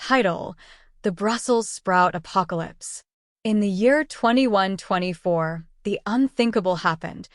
Title: The Brussels Sprout Apocalypse. In the year 2124, the unthinkable happened.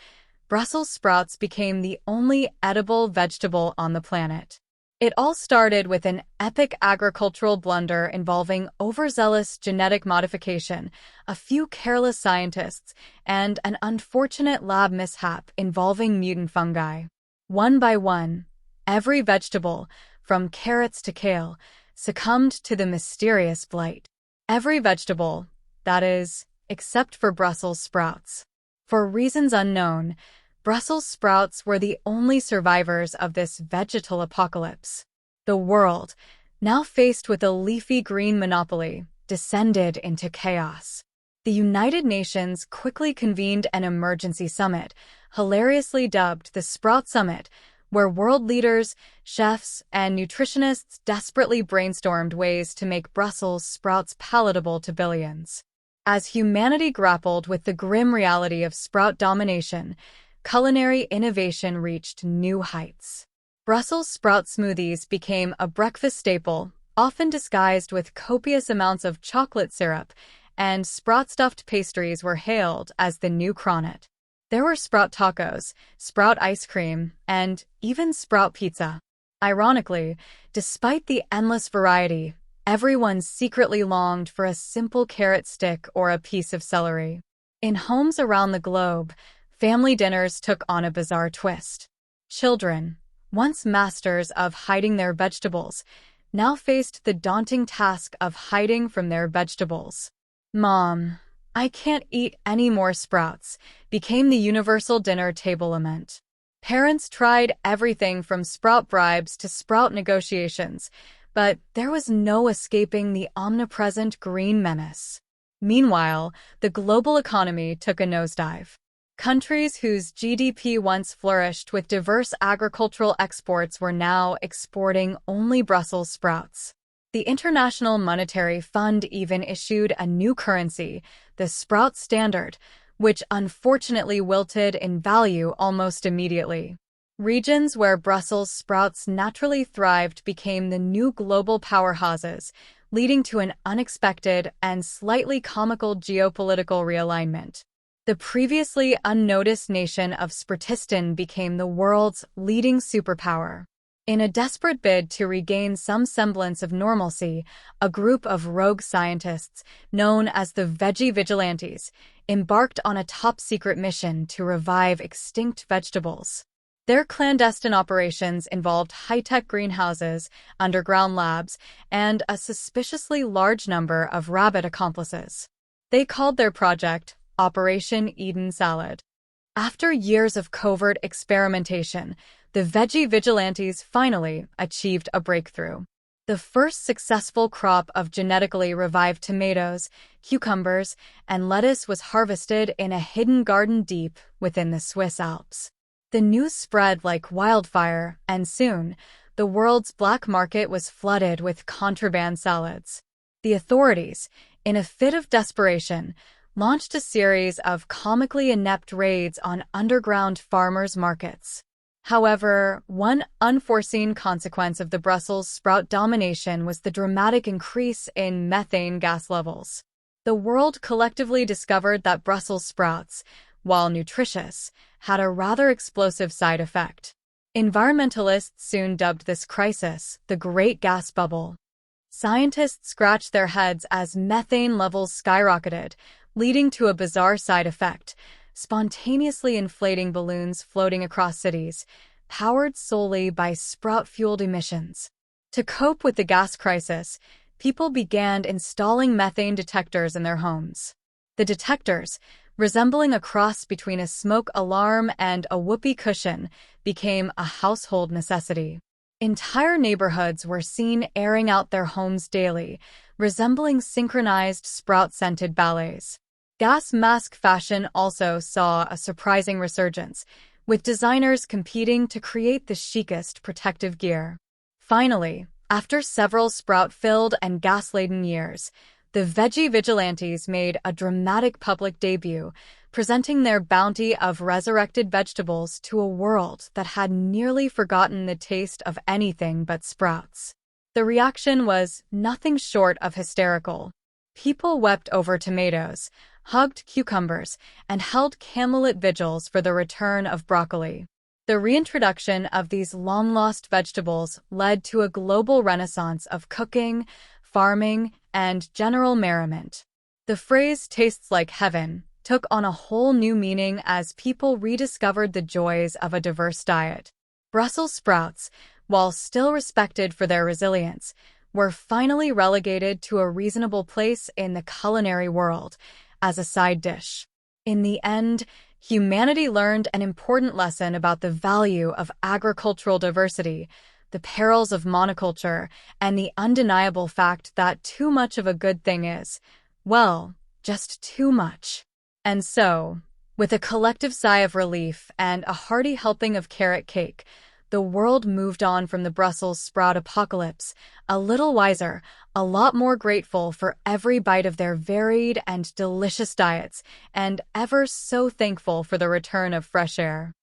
Brussels sprouts became the only edible vegetable on the planet. It all started with an epic agricultural blunder involving overzealous genetic modification, a few careless scientists, and an unfortunate lab mishap involving mutant fungi. One by one, every vegetable, from carrots to kale, succumbed to the mysterious blight. Every vegetable, that is, except for Brussels sprouts. For reasons unknown, Brussels sprouts were the only survivors of this vegetal apocalypse. The world, now faced with a leafy green monopoly, descended into chaos. The United Nations quickly convened an emergency summit, hilariously dubbed the Sprout Summit, where world leaders, chefs, and nutritionists desperately brainstormed ways to make Brussels sprouts palatable to billions. As humanity grappled with the grim reality of sprout domination, culinary innovation reached new heights. Brussels sprout smoothies became a breakfast staple, often disguised with copious amounts of chocolate syrup, and sprout-stuffed pastries were hailed as the new cronut. There were sprout tacos, sprout ice cream, and even sprout pizza. Ironically, despite the endless variety, everyone secretly longed for a simple carrot stick or a piece of celery. In homes around the globe, family dinners took on a bizarre twist. Children, once masters of hiding their vegetables, now faced the daunting task of hiding from their vegetables. "Mom, I can't eat any more sprouts," became the universal dinner table lament. Parents tried everything from sprout bribes to sprout negotiations, but there was no escaping the omnipresent green menace. Meanwhile, the global economy took a nosedive. Countries whose GDP once flourished with diverse agricultural exports were now exporting only Brussels sprouts. The International Monetary Fund even issued a new currency, the Sprout Standard, which unfortunately wilted in value almost immediately. Regions where Brussels sprouts naturally thrived became the new global powerhouses, leading to an unexpected and slightly comical geopolitical realignment. The previously unnoticed nation of Sproutistan became the world's leading superpower. In a desperate bid to regain some semblance of normalcy, a group of rogue scientists, known as the Veggie Vigilantes, embarked on a top-secret mission to revive extinct vegetables. Their clandestine operations involved high-tech greenhouses, underground labs, and a suspiciously large number of rabid accomplices. They called their project Operation Eden Salad. After years of covert experimentation, the Veggie Vigilantes finally achieved a breakthrough. The first successful crop of genetically revived tomatoes, cucumbers, and lettuce was harvested in a hidden garden deep within the Swiss Alps. The news spread like wildfire, and soon, the world's black market was flooded with contraband salads. The authorities, in a fit of desperation, launched a series of comically inept raids on underground farmers' markets. However, one unforeseen consequence of the Brussels sprout domination was the dramatic increase in methane gas levels. The world collectively discovered that Brussels sprouts, while nutritious, had a rather explosive side effect. Environmentalists soon dubbed this crisis the Great Gas Bubble. Scientists scratched their heads as methane levels skyrocketed, leading to a bizarre side effect: spontaneously inflating balloons floating across cities, powered solely by sprout-fueled emissions. To cope with the gas crisis, people began installing methane detectors in their homes. The detectors, resembling a cross between a smoke alarm and a whoopee cushion, became a household necessity. Entire neighborhoods were seen airing out their homes daily, resembling synchronized sprout-scented ballets. Gas mask fashion also saw a surprising resurgence, with designers competing to create the chicest protective gear. Finally, after several sprout-filled and gas-laden years, the Veggie Vigilantes made a dramatic public debut, presenting their bounty of resurrected vegetables to a world that had nearly forgotten the taste of anything but sprouts. The reaction was nothing short of hysterical. People wept over tomatoes, hugged cucumbers, and held candlelit vigils for the return of broccoli. The reintroduction of these long-lost vegetables led to a global renaissance of cooking, farming, and general merriment. The phrase "tastes like heaven" took on a whole new meaning as people rediscovered the joys of a diverse diet. Brussels sprouts, while still respected for their resilience, were finally relegated to a reasonable place in the culinary world as a side dish. In the end, humanity learned an important lesson about the value of agricultural diversity, the perils of monoculture, and the undeniable fact that too much of a good thing is, well, just too much. And so, with a collective sigh of relief and a hearty helping of carrot cake, the world moved on from the Brussels sprout apocalypse, a little wiser, a lot more grateful for every bite of their varied and delicious diets, and ever so thankful for the return of fresh air.